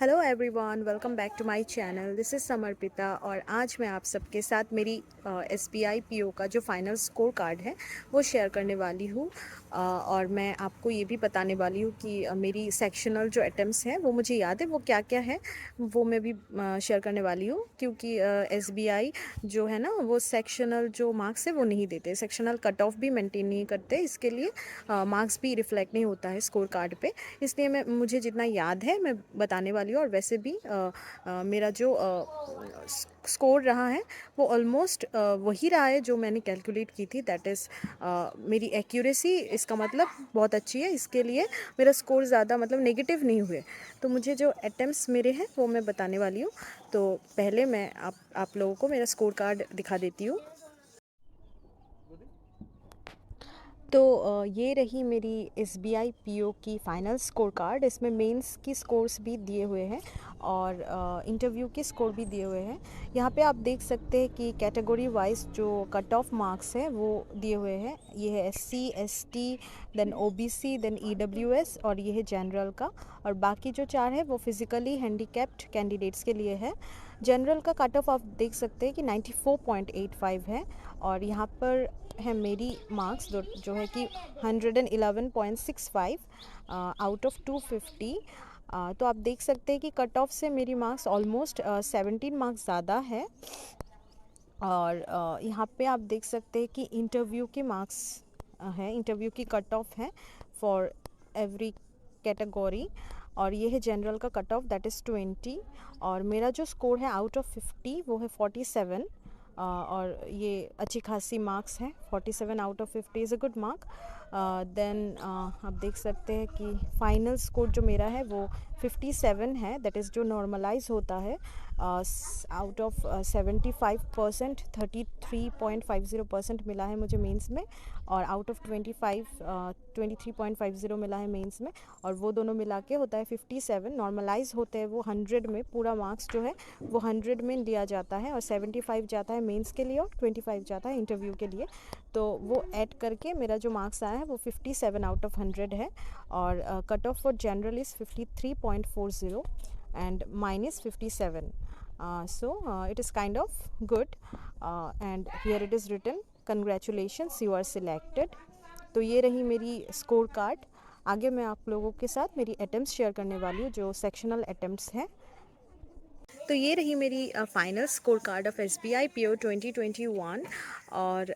Hello everyone, welcome back to my channel. This is Samarpita और आज मैं आप सबके साथ मेरी एसबीआई पीओ का जो फाइनल स्कोर कार्ड है वो शेयर करने वाली हूँ। और मैं आपको ये भी बताने वाली हूँ कि मेरी सेक्शनल जो अटेम्प्ट्स हैं वो मुझे याद है वो क्या क्या है, वो मैं भी शेयर करने वाली हूँ। क्योंकि एसबीआई जो है ना वो सेक्शनल जो मार्क्स है वो नहीं देते, सेक्शनल कट ऑफ भी मेंटेन नहीं करते, इसके लिए मार्क्स भी रिफ्लेक्ट नहीं होता है स्कोर कार्ड पे। इसलिए मुझे जितना याद है मैं बताने वाली हूँ। और वैसे भी मेरा जो स्कोर रहा है वो ऑलमोस्ट वही रहा है जो मैंने कैलकुलेट की थी। दैट इज़ मेरी एक्यूरेसी, इसका मतलब बहुत अच्छी है, इसके लिए मेरा स्कोर ज़्यादा मतलब नेगेटिव नहीं हुए। तो मुझे जो अटेम्प्ट्स मेरे हैं वो मैं बताने वाली हूँ। तो पहले मैं आप लोगों को मेरा स्कोर कार्ड दिखा देती हूँ। तो ये रही मेरी एसबीआई पीओ की फ़ाइनल स्कोर कार्ड। इसमें मेंस की स्कोर्स भी दिए हुए हैं और इंटरव्यू के स्कोर भी दिए हुए हैं। यहाँ पे आप देख सकते हैं कि कैटेगरी वाइज जो कट ऑफ मार्क्स है वो दिए हुए हैं। ये है SC, ST, then OBC, then EWS और ये है जनरल का। और बाकी जो चार है वो फिज़िकली हैंडीकैप्ड कैंडिडेट्स के लिए है। जनरल का कट ऑफ आप देख सकते हैं कि 94.85 है। और यहाँ पर है मेरी मार्क्स जो है कि 111.65 आउट ऑफ 250। तो आप देख सकते हैं कि कट ऑफ से मेरी मार्क्स ऑलमोस्ट 17 मार्क्स ज़्यादा है। और यहाँ पे आप देख सकते हैं कि इंटरव्यू के मार्क्स है, इंटरव्यू की कट ऑफ है फॉर एवरी कैटेगरी। और ये है जनरल का कट ऑफ दैट इज़ 20। और मेरा जो स्कोर है आउट ऑफ 50 वो है 47। और ये अच्छी खासी मार्क्स हैं। 47 out of 50 is a good mark. Then आप देख सकते हैं कि फाइनल स्कोर जो मेरा है वो 57 है, दैट इज़ जो नॉर्मलाइज होता है। आउट ऑफ 75% 33.50% मिला है मुझे मेंस में। और आउट ऑफ 23.50 मिला है मेंस में। और वो दोनों मिला के होता है 57। नॉर्मलाइज होते हैं वो 100 में, पूरा मार्क्स जो है वो 100 में दिया जाता है। और 75 जाता है मेंस के लिए और 25 जाता है इंटरव्यू के लिए। तो वो ऐड करके मेरा जो मार्क्स आया है वो 57 आउट ऑफ 100 है। और cut off for general is 53.40 and mine is 57. So it is kind of good, and here it is written congratulations you are selected. तो ये रही मेरी स्कोर कार्ड। आगे मैं आप लोगों के साथ मेरी अटेम्प्ट्स शेयर करने वाली हूँ जो सेक्शनल अटेम्प्ट्स हैं। तो ये रही मेरी final score card of SBI PO 2021। और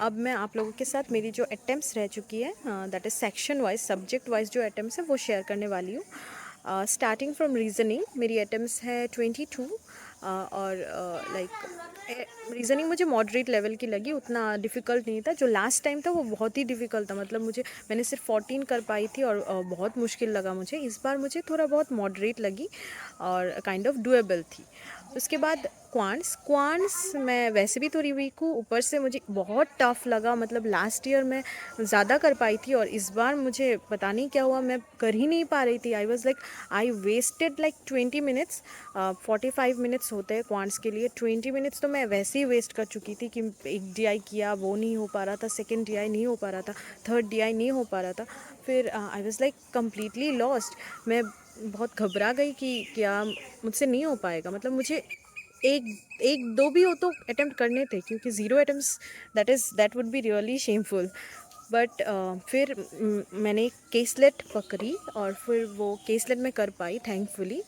अब मैं आप लोगों के साथ मेरी जो अटेम्प्ट्स रह चुकी है that is section wise, subject wise जो अटेम्प्ट्स है वो शेयर करने वाली हूँ। स्टार्टिंग फ्रॉम रीजनिंग मेरी अटेम्प्ट्स है 22। और रीज़निंग मुझे मॉडरेट लेवल की लगी, उतना डिफ़िकल्ट नहीं था। जो लास्ट टाइम था वो बहुत ही डिफ़िकल्ट था, मतलब मैंने सिर्फ 14 कर पाई थी और बहुत मुश्किल लगा मुझे। इस बार मुझे थोड़ा बहुत मॉडरेट लगी और काइंड ऑफ डुएबल थी। उसके बाद क्वांट्स मैं वैसे भी थोड़ी वीक हूँ, ऊपर से मुझे बहुत टफ़ लगा। मतलब लास्ट ईयर मैं ज़्यादा कर पाई थी और इस बार मुझे पता नहीं क्या हुआ, मैं कर ही नहीं पा रही थी। I wasted like 20 minutes. 45 minutes होते हैं क्वांट्स के लिए, 20 मिनट्स तो मैं वैसे ही वेस्ट कर चुकी थी कि एक डीआई किया वो नहीं हो पा रहा था, सेकेंड डीआई नहीं हो पा रहा था, थर्ड डीआई नहीं हो पा रहा था। फिर I was like completely lost. मैं बहुत घबरा गई कि क्या मुझसे नहीं हो पाएगा। मतलब मुझे एक एक दो भी हो तो अटेम्प्ट करने थे, क्योंकि zero attempts that would be really shameful. But फिर मैंने केसलेट पकड़ी और फिर वो केसलेट में कर पाई थैंकफुली।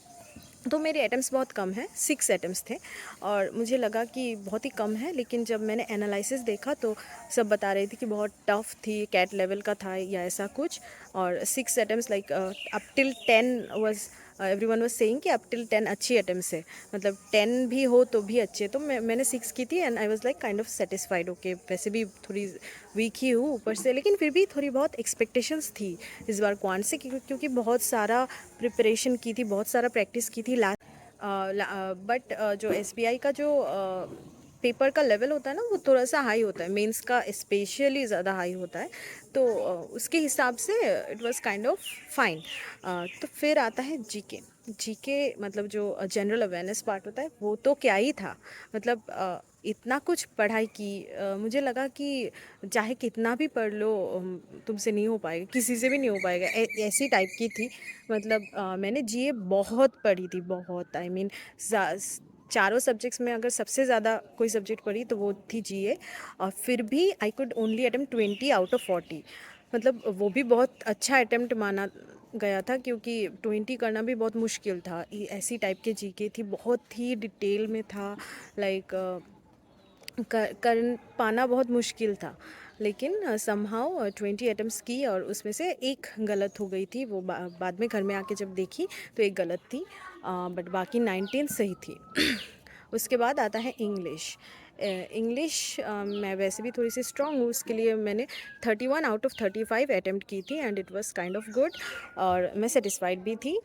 तो मेरे एटम्स बहुत कम हैं, 6 एटम्स थे और मुझे लगा कि बहुत ही कम है। लेकिन जब मैंने एनालिसिस देखा तो सब बता रहे थे कि बहुत टफ थी, कैट लेवल का था या ऐसा कुछ। और 6 atoms like up till 10 was, everyone was saying कि अप टिल 10 अच्छी एटम्स है, मतलब 10 भी हो तो भी अच्छे। तो मैंने 6 की थी and I was like kind of satisfied. Okay, वैसे भी थोड़ी वीक ही हूँ ऊपर से, लेकिन फिर भी थोड़ी बहुत एक्सपेक्टेशंस थी इस बार क्वांट से, क्योंकि बहुत सारा प्रिपरेशन की थी, बहुत सारा प्रैक्टिस की थी लास्ट। बट जो एसबीआई का जो पेपर का लेवल होता है ना वो थोड़ा सा हाई होता है, मेंस का स्पेशली ज़्यादा हाई होता है। तो उसके हिसाब से it was kind of fine. तो फिर आता है जीके। जीके मतलब जो जनरल अवेयरनेस पार्ट होता है वो तो क्या ही था। मतलब इतना कुछ पढ़ाई की, मुझे लगा कि चाहे कितना भी पढ़ लो तुमसे नहीं हो पाएगा, किसी से भी नहीं हो पाएगा, ऐसी टाइप की थी। मतलब मैंने जीए बहुत पढ़ी थी, बहुत, आई मीन चारों सब्जेक्ट्स में अगर सबसे ज़्यादा कोई सब्जेक्ट पढ़ी तो वो थी जीए। और फिर भी I could only attempt 20 out of 40। मतलब वो भी बहुत अच्छा अटेम्प्ट माना गया था, क्योंकि 20 करना भी बहुत मुश्किल था। ऐसी टाइप के जीके थी, बहुत ही डिटेल में था। लाइक कर पाना बहुत मुश्किल था। लेकिन समहाउ 20 अटेम्प्ट्स की और उसमें से एक गलत हो गई थी। वो बाद में घर में आके जब देखी तो एक गलत थी, बट बाकी 19 सही थी। उसके बाद आता है इंग्लिश। इंग्लिश मैं वैसे भी थोड़ी सी स्ट्रांग हूँ, उसके लिए मैंने 31 आउट ऑफ 35 अटेम्प्ट की थी and it was kind of good, और मैं सेटिस्फाइड भी थी।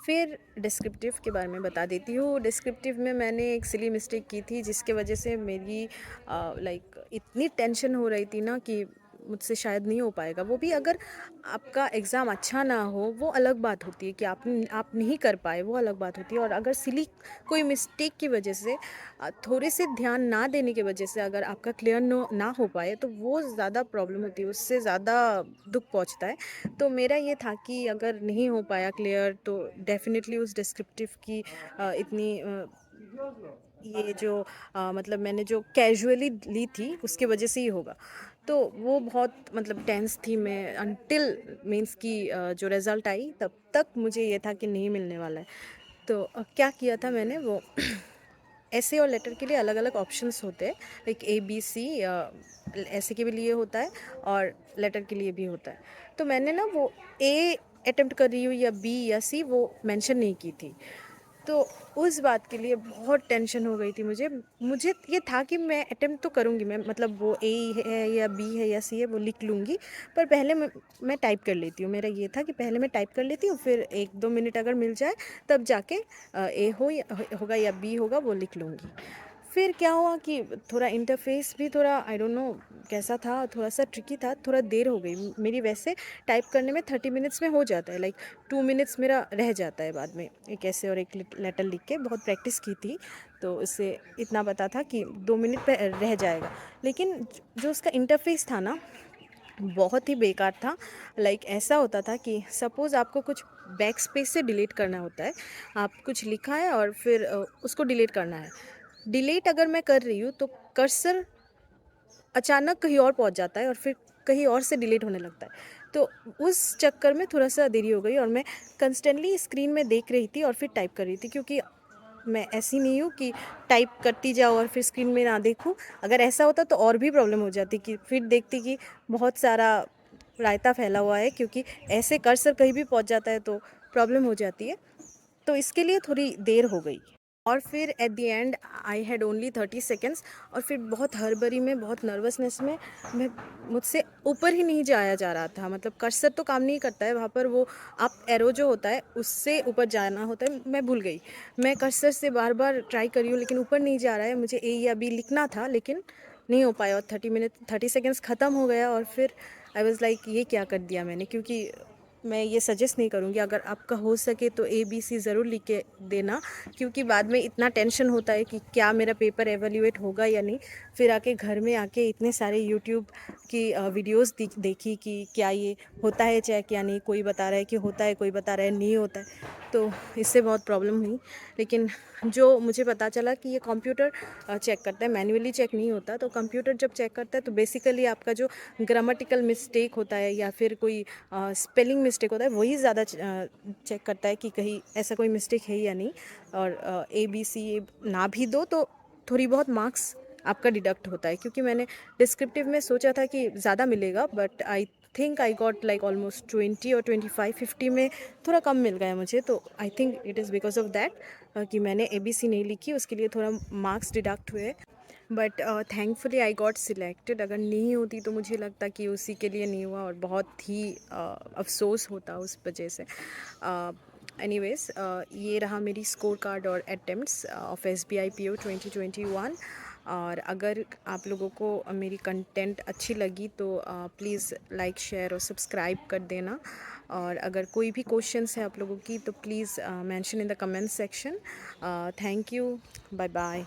फिर डिस्क्रिप्टिव के बारे में बता देती हूँ। डिस्क्रिप्टिव में मैंने एक सिली मिस्टेक की थी, जिसके वजह से मेरी लाइक इतनी टेंशन हो रही थी ना कि मुझसे शायद नहीं हो पाएगा। वो भी अगर आपका एग्ज़ाम अच्छा ना हो वो अलग बात होती है, कि आप नहीं कर पाए वो अलग बात होती है। और अगर सिली कोई मिस्टेक की वजह से, थोड़े से ध्यान ना देने की वजह से अगर आपका क्लियर ना हो पाए तो वो ज़्यादा प्रॉब्लम होती है, उससे ज़्यादा दुख पहुंचता है। तो मेरा ये था कि अगर नहीं हो पाया क्लियर तो डेफिनेटली उस डिस्क्रिप्टिव की इतनी ये जो मतलब मैंने जो कैजुअली ली थी उसकी वजह से ही होगा। तो वो बहुत मतलब टेंस थी मैं, अनटिल मीन्स की जो रिज़ल्ट आई तब तक मुझे ये था कि नहीं मिलने वाला है। तो क्या किया था मैंने, वो ऐसे और लेटर के लिए अलग अलग ऑप्शंस होते हैं। लाइक ABC ऐसे के भी लिए होता है और लेटर के लिए भी होता है। तो मैंने ना वो ए अटेम्प्ट कर रही हूँ या बी या सी वो मेंशन नहीं की थी। तो उस बात के लिए बहुत टेंशन हो गई थी मुझे। मुझे ये था कि मैं अटेम्प्ट तो करूँगी, मैं मतलब वो ए है या बी है या सी है वो लिख लूँगी। पर पहले मैं टाइप कर लेती हूँ। मेरा ये था कि पहले मैं टाइप कर लेती हूँ, फिर 1-2 मिनट अगर मिल जाए तब जाके ए होगा या बी होगा वो लिख लूँगी। फिर क्या हुआ कि थोड़ा इंटरफेस भी थोड़ा आई डोंट नो कैसा था, थोड़ा सा ट्रिकी था, थोड़ा देर हो गई मेरी। वैसे टाइप करने में 30 मिनट्स में हो जाता है, लाइक 2 मिनट्स मेरा रह जाता है बाद में, एक ऐसे और एक लेटर लिख के। बहुत प्रैक्टिस की थी तो उससे इतना पता था कि 2 मिनट पे रह जाएगा। लेकिन जो उसका इंटरफेस था ना बहुत ही बेकार था। लाइक ऐसा होता था कि सपोज़ आपको कुछ बैक स्पेस से डिलीट करना होता है। आप कुछ लिखा है और फिर उसको डिलीट करना है। डिलीट अगर मैं कर रही हूँ तो कर्सर अचानक कहीं और पहुँच जाता है और फिर कहीं और से डिलीट होने लगता है। तो उस चक्कर में थोड़ा-सा देरी हो गई और मैं कंस्टेंटली स्क्रीन में देख रही थी और फिर टाइप कर रही थी, क्योंकि मैं ऐसी नहीं हूँ कि टाइप करती जाओ और फिर स्क्रीन में ना देखूँ। अगर ऐसा होता तो और भी प्रॉब्लम हो जाती, कि फिर देखती कि बहुत सारा रायता फैला हुआ है, क्योंकि ऐसे कर्सर कहीं भी पहुँच जाता है तो प्रॉब्लम हो जाती है। तो इसके लिए थोड़ी देर हो गई। और फिर at the and I had only 30 seconds. और फिर बहुत हड़बड़ी में, बहुत नर्वसनेस में मैं मुझसे ऊपर ही नहीं जाया जा रहा था। मतलब कर्सर तो काम नहीं करता है वहाँ पर, वो अप एरो जो होता है उससे ऊपर जाना होता है। मैं भूल गई, मैं कर्सर से बार बार ट्राई करी हूँ लेकिन ऊपर नहीं जा रहा है। मुझे ए या बी लिखना था लेकिन नहीं हो पाया, और 30 सेकेंड्स ख़त्म हो गया। और फिर आई वॉज़ लाइक ये क्या कर दिया मैंने। क्योंकि मैं ये सजेस्ट नहीं करूँगी, अगर आपका हो सके तो ABC ज़रूर लिख के देना, क्योंकि बाद में इतना टेंशन होता है कि क्या मेरा पेपर एवेल्यूएट होगा या नहीं। फिर आके घर में आके इतने सारे यूट्यूब की वीडियोस देखी कि क्या ये होता है चेक या नहीं। कोई बता रहा है कि होता है, कोई बता रहा है नहीं होता है। तो इससे बहुत प्रॉब्लम हुई। लेकिन जो मुझे पता चला कि ये कंप्यूटर चेक करता है, मैन्युअली चेक नहीं होता। तो कंप्यूटर जब चेक करता है तो बेसिकली आपका जो ग्रामेटिकल मिस्टेक होता है या फिर कोई स्पेलिंग मिस्टेक होता है वही ज़्यादा चेक करता है कि कहीं ऐसा कोई मिस्टेक है या नहीं। और ABC ना भी दो तो थोड़ी बहुत मार्क्स आपका डिडक्ट होता है। क्योंकि मैंने डिस्क्रिप्टिव में सोचा था कि ज़्यादा मिलेगा, but I think I got like almost 20 और 25-50 में थोड़ा कम मिल गया मुझे। तो I think it is because of that कि मैंने ABC नहीं लिखी, उसके लिए थोड़ा मार्क्स डिडक्ट हुए। But thankfully I got selected. अगर नहीं होती तो मुझे लगता कि उसी के लिए नहीं हुआ और बहुत ही अफसोस होता उस वजह से। एनीवेज ये रहा मेरी स्कोर कार्ड और अटेम्प्ट्स ऑफ SBI PO 2021। और अगर आप लोगों को मेरी कंटेंट अच्छी लगी तो प्लीज़ लाइक शेयर और सब्सक्राइब कर देना। और अगर कोई भी क्वेश्चंस है आप लोगों की तो please mention in the comment section. Thank you, bye bye.